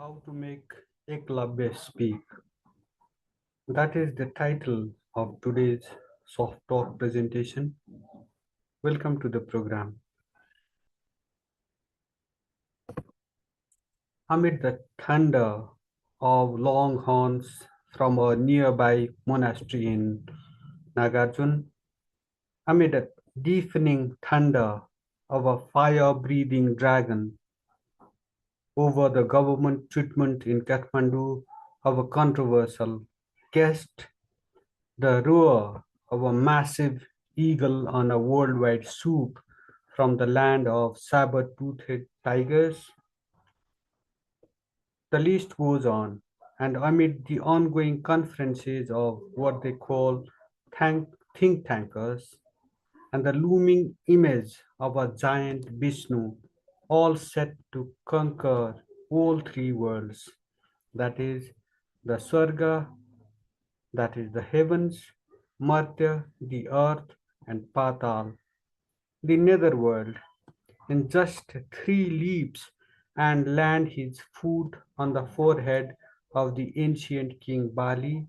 How to make Eklavya speak. That is the title of today's soft talk presentation. Welcome to the program. Amid the thunder of long horns from a nearby monastery in Nagarjun, amid a deafening thunder of a fire-breathing dragon over the government treatment in Kathmandu of a controversial guest, the roar of a massive eagle on a worldwide swoop from the land of sabre-toothed tigers. The list goes on, and amid the ongoing conferences of what they call think tankers and the looming image of a giant Vishnu, all set to conquer all three worlds, that is, the Swarga, that is the heavens, Martya, the earth, and Patal, the Netherworld, in just 3 leaps and land his foot on the forehead of the ancient king Bali.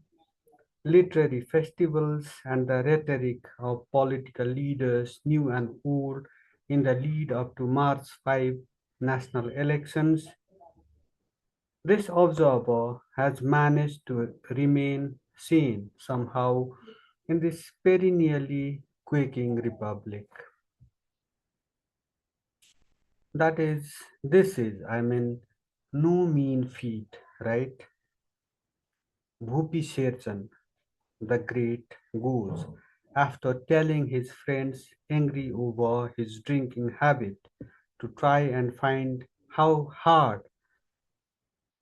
Literary festivals and the rhetoric of political leaders, new and old, in the lead up to March 5 national elections. This observer has managed to remain sane somehow in this perennially quaking republic. This is, no mean feat, right? Bhupi Sherchan, the great, goes after telling his friends angry over his drinking habit to try and find how hard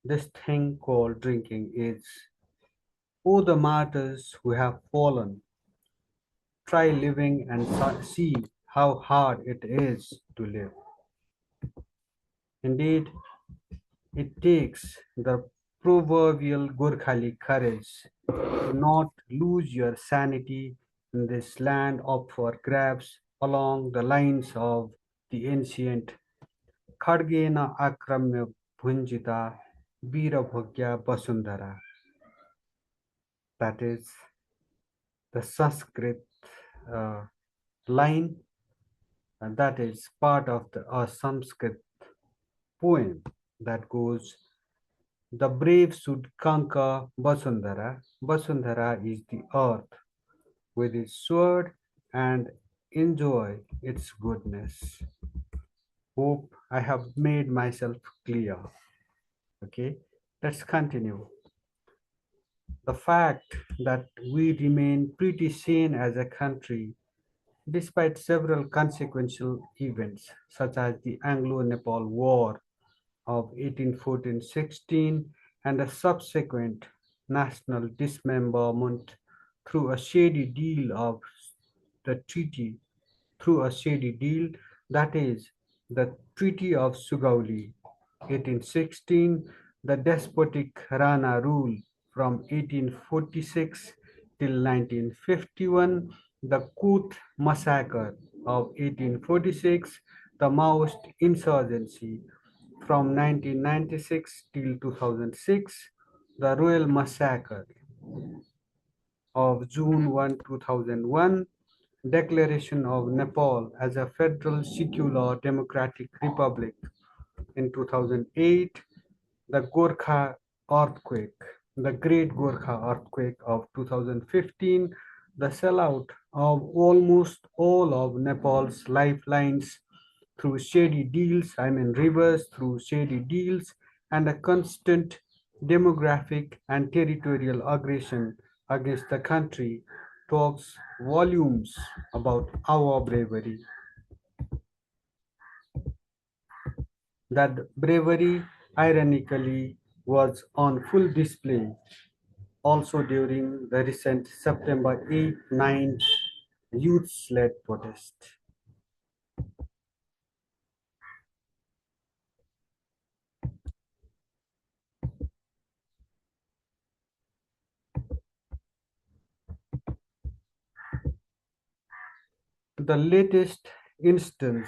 this thing called drinking is. Oh, the martyrs who have fallen, try living and see how hard it is to live. Indeed, it takes the proverbial Gurkhali courage to not lose your sanity in this land up for grabs along the lines of the ancient Khadgena Akramya Bhunjita Veerabhagya Vasundhara. That is the Sanskrit uh, line, and that is part of a Sanskrit poem that goes, the brave should conquer Vasundhara. Vasundhara is the earth with its sword and enjoy its goodness. Hope I have made myself clear. Okay, let's continue. The fact that we remain pretty sane as a country despite several consequential events such as the Anglo-Nepal War of 1814-16 and a subsequent national dismemberment through a shady deal of the treaty through a shady deal, that is, the Treaty of Sugauli, 1816, the despotic Rana rule from 1846 till 1951, the Kut massacre of 1846, the Maoist insurgency from 1996 till 2006, the Royal Massacre of June 1, 2001, declaration of Nepal as a federal secular democratic republic in 2008, the Gorkha earthquake, the Great Gorkha earthquake of 2015, the sellout of almost all of Nepal's lifelines through shady deals, rivers through shady deals, and a constant demographic and territorial aggression against the country talks volumes about our bravery. That bravery, ironically, was on full display also during the recent September 8 9 youth led protest. The latest instance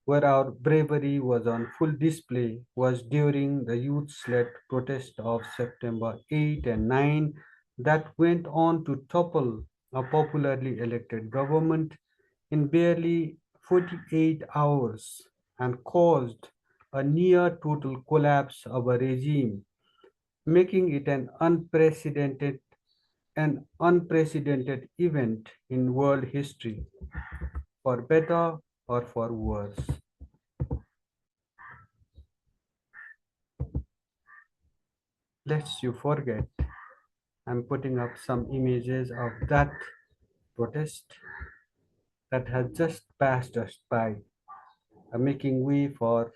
where our bravery was on full display was during the youth-led protest of September 8 and 9 that went on to topple a popularly elected government in barely 48 hours and caused a near total collapse of a regime, making it an unprecedented event in world history, for better or for worse. Lest you forget, I'm putting up some images of that protest that has just passed us by, making way for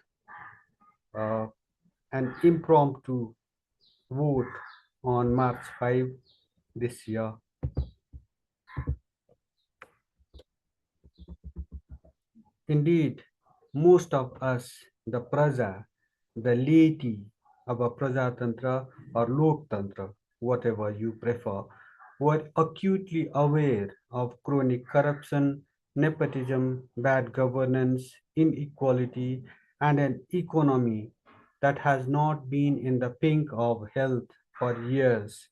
uh, an impromptu vote on March 5 this year. Indeed, most of us, the praja, the laity of a prajatantra or loktantra, whatever you prefer, were acutely aware of chronic corruption, nepotism, bad governance, inequality, and an economy that has not been in the pink of health for years,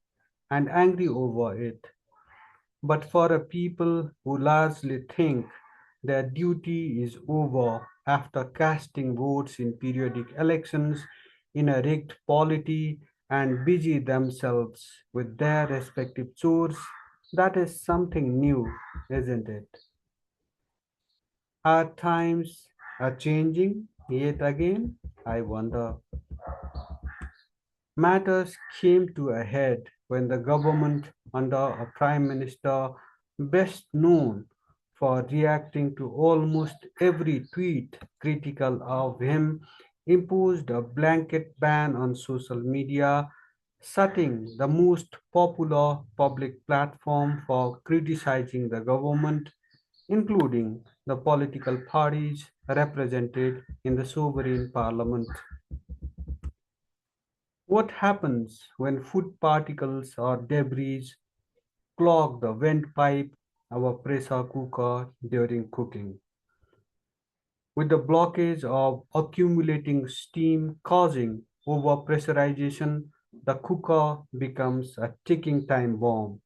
and angry over it. But for a people who largely think their duty is over after casting votes in periodic elections in a rigged polity and busy themselves with their respective chores, that is something new, isn't it? Our times are changing yet again, I wonder. Matters came to a head when the government, under a prime minister best known for reacting to almost every tweet critical of him, imposed a blanket ban on social media, shutting the most popular public platform for criticizing the government, including the political parties represented in the sovereign parliament. What happens when food particles or debris clog the vent pipe of a pressure cooker during cooking? With the blockage of accumulating steam causing overpressurization, the cooker becomes a ticking time bomb.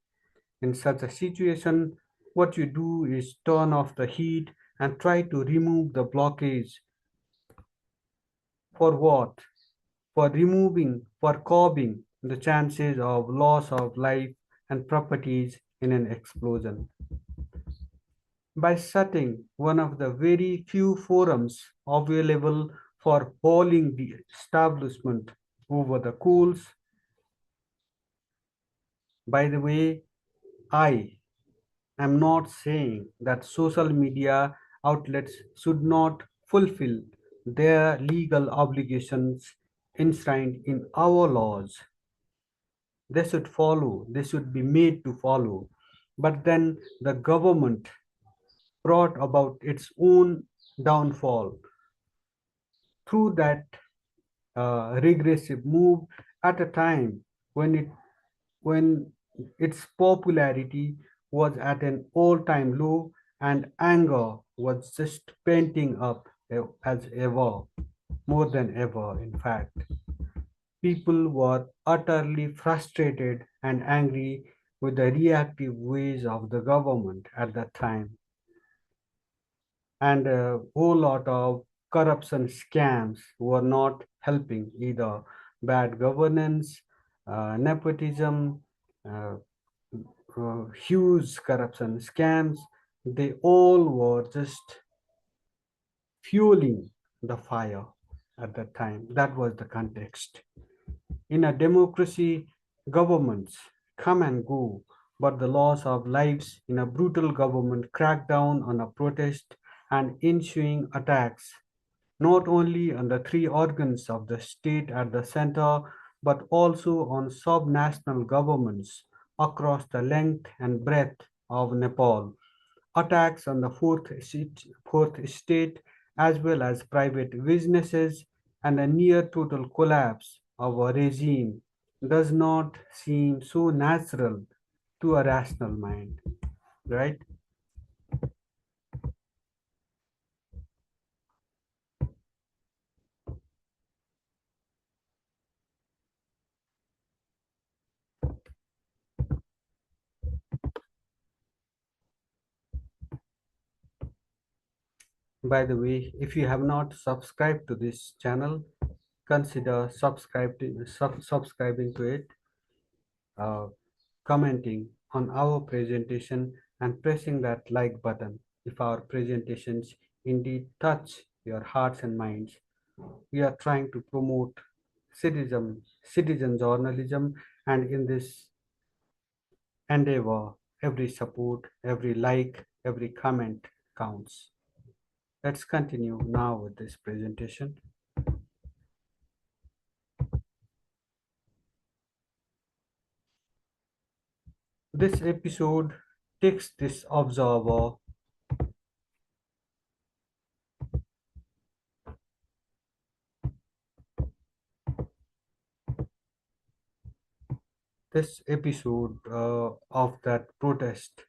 In such a situation, what you do is turn off the heat and try to remove the blockage. For what? For curbing the chances of loss of life and properties in an explosion. By shutting one of the very few forums available for hauling the establishment over the coals. By the way, I am not saying that social media outlets should not fulfill their legal obligations enshrined in our laws. They should follow, they should be made to follow. But then the government brought about its own downfall through that regressive move at a time when when its popularity was at an all-time low and anger was just painting up as ever, more than ever, in fact. People were utterly frustrated and angry with the reactive ways of the government at that time, and a whole lot of corruption scams were not helping either. Bad governance, nepotism, uh, huge corruption scams, they all were just fueling the fire at that time. That was the context. In a democracy, governments come and go, but the loss of lives in a brutal government crackdown on a protest and ensuing attacks, not only on the three organs of the state at the center, but also on sub-national governments across the length and breadth of Nepal. Attacks on the fourth estate, as well as private businesses, and a near total collapse of a regime does not seem so natural to a rational mind, right? By the way, if you have not subscribed to this channel, consider subscribing to it, uh, commenting on our presentation, and pressing that like button if our presentations indeed touch your hearts and minds. We are trying to promote citizen journalism, and in this endeavor, every support, every like, every comment counts. Let's continue now with this presentation. This episode takes this observer this episode of that protest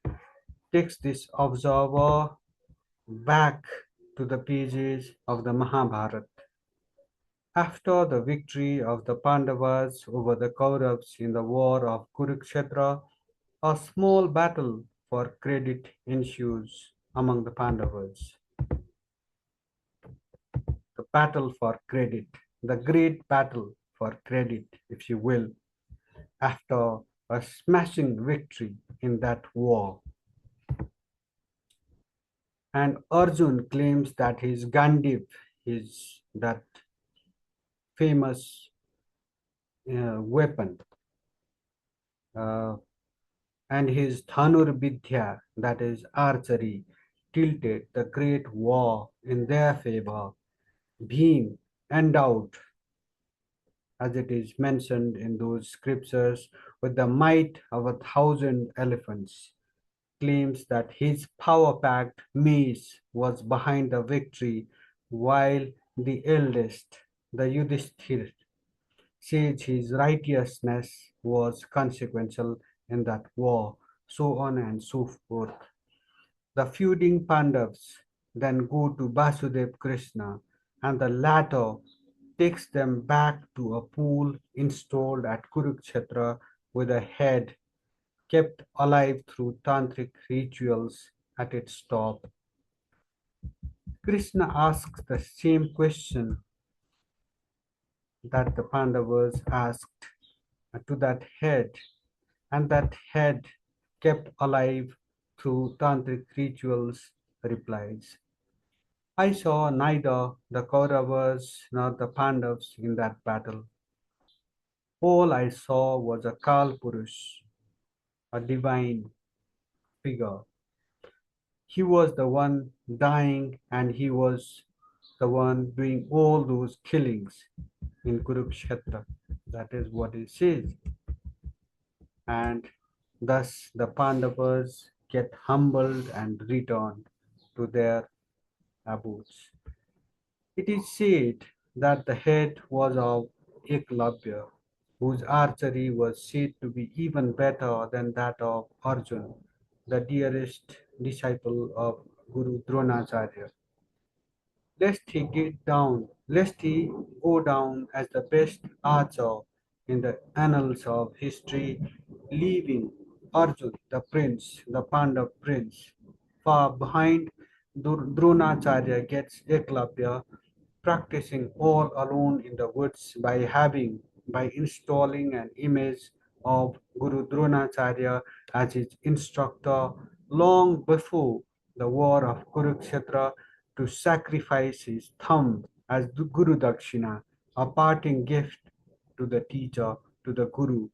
takes this observer back to the pages of the Mahabharata. After the victory of the Pandavas over the Kauravas in the war of Kurukshetra, a small battle for credit ensues among the Pandavas. The battle for credit, the great battle for credit, if you will, after a smashing victory in that war. And Arjun claims that his Gandiv, his that famous weapon, uh, and his Dhanur Vidya, that is archery, tilted the great war in their favor. Bhim, endowed, as it is mentioned in those scriptures, with the might of 1,000 elephants, claims that his power-packed mace was behind the victory, while the eldest, the Yudhishthir, says his righteousness was consequential in that war, so on and so forth. The feuding Pandavas then go to Basudev Krishna, and the latter takes them back to a pool installed at Kurukshetra with a head kept alive through tantric rituals at its top. Krishna asks the same question that the Pandavas asked to that head, and that head kept alive through tantric rituals replies, I saw neither the Kauravas nor the Pandavas in that battle. All I saw was a Kal Purush, a divine figure. He was the one dying, and he was the one doing all those killings in Kurukshetra. That is what it says. And thus the Pandavas get humbled and returned to their abodes. It is said that the head was of Eklavya, whose archery was said to be even better than that of Arjun, the dearest disciple of Guru Dronacharya. Lest he go down as the best archer in the annals of history, leaving Arjun, the prince, the Pandav prince, far behind. Dronacharya gets Eklavya practicing all alone in the woods by installing an image of Guru Dronacharya as his instructor long before the war of Kurukshetra to sacrifice his thumb as the Guru Dakshina, a parting gift to the teacher, to the Guru,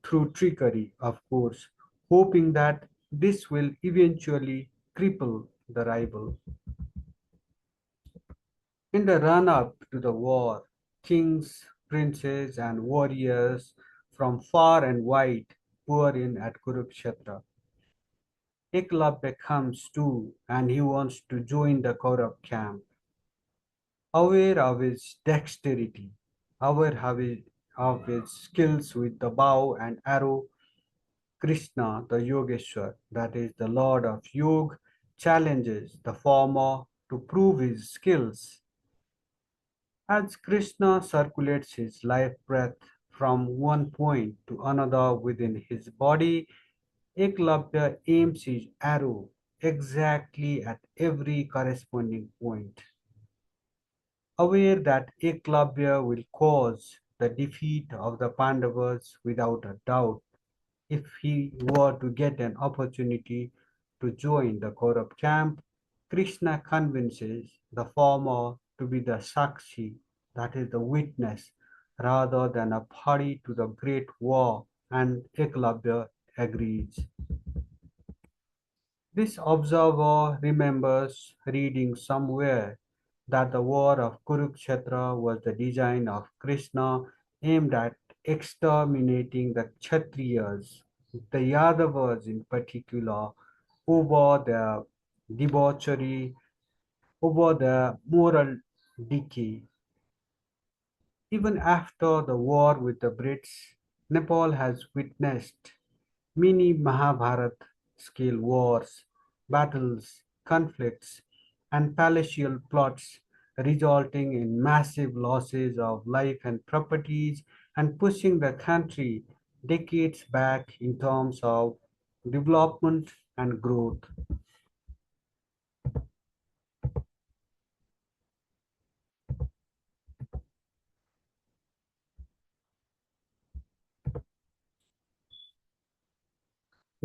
through trickery, of course, hoping that this will eventually cripple the rival. In the run-up to the war, kings, princes, and warriors from far and wide pour in at Kurukshetra. Eklavya comes too, and he wants to join the Kaurav camp. Aware of his dexterity, aware of his skills with the bow and arrow, Krishna, the Yogeshwar, that is the Lord of Yoga, challenges the former to prove his skills. As Krishna circulates his life breath from one point to another within his body, Eklavya aims his arrow exactly at every corresponding point, aware that Eklavya will cause the defeat of the Pandavas without a doubt if he were to get an opportunity to join the Kaurav camp. Krishna convinces the former to be the Sakshi, that is the witness, rather than a party to the great war, and Eklavya agrees. This observer remembers reading somewhere that the war of Kurukshetra was the design of Krishna aimed at exterminating the Kshatriyas, the Yadavas in particular, over their debauchery, over their moral decay. Even after the war with the Brits, Nepal has witnessed many Mahabharat scale wars, battles, conflicts, and palatial plots resulting in massive losses of life and properties and pushing the country decades back in terms of development and growth.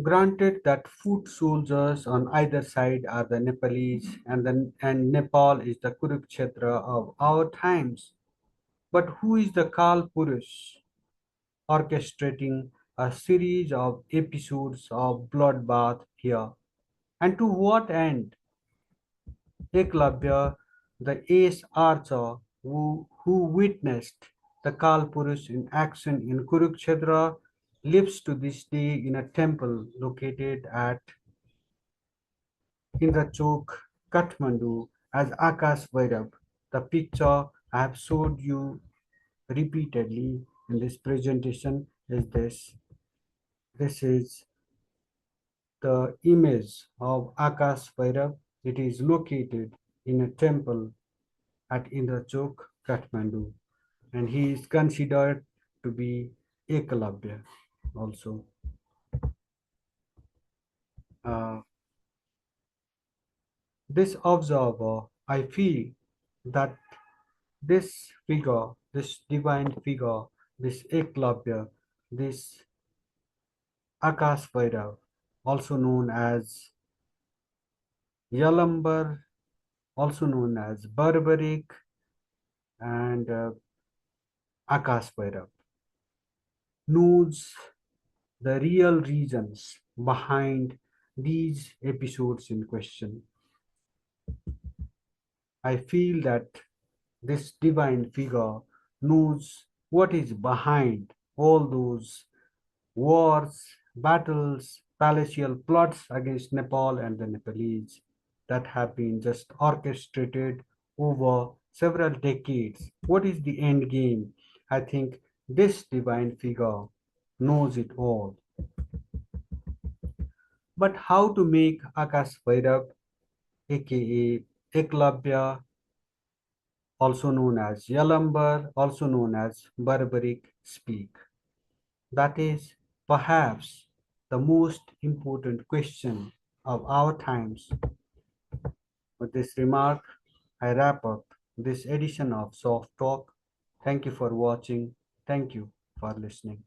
Granted that foot soldiers on either side are the Nepalese and Nepal is the Kurukshetra of our times. But who is the Kal Purush orchestrating a series of episodes of bloodbath here? And to what end? Eklavya, the ace archer who witnessed the Kal Purush in action in Kurukshetra, lives to this day in a temple located at Indrachok, Kathmandu as Akash Vairav. The picture I have showed you repeatedly in this presentation is this. This is the image of Akash Vairav. It is located in a temple at Indrachok, Kathmandu, and he is considered to be Ekalavya also. Uh, this observer, I feel that this figure, this divine figure, this Eklavya, this Akash Vairav, also known as Yalambar, also known as Barbaric and Akash Vairav, knows the real reasons behind these episodes in question. I feel that this divine figure knows what is behind all those wars, battles, palatial plots against Nepal and the Nepalese that have been just orchestrated over several decades. What is the end game? I think this divine figure knows it all. But how to make Akash Vairav, aka Eklavya, also known as Yalambar, also known as Barbaric, speak? That is perhaps the most important question of our times. With this remark, I wrap up this edition of Soft Talk. Thank you for watching. Thank you for listening.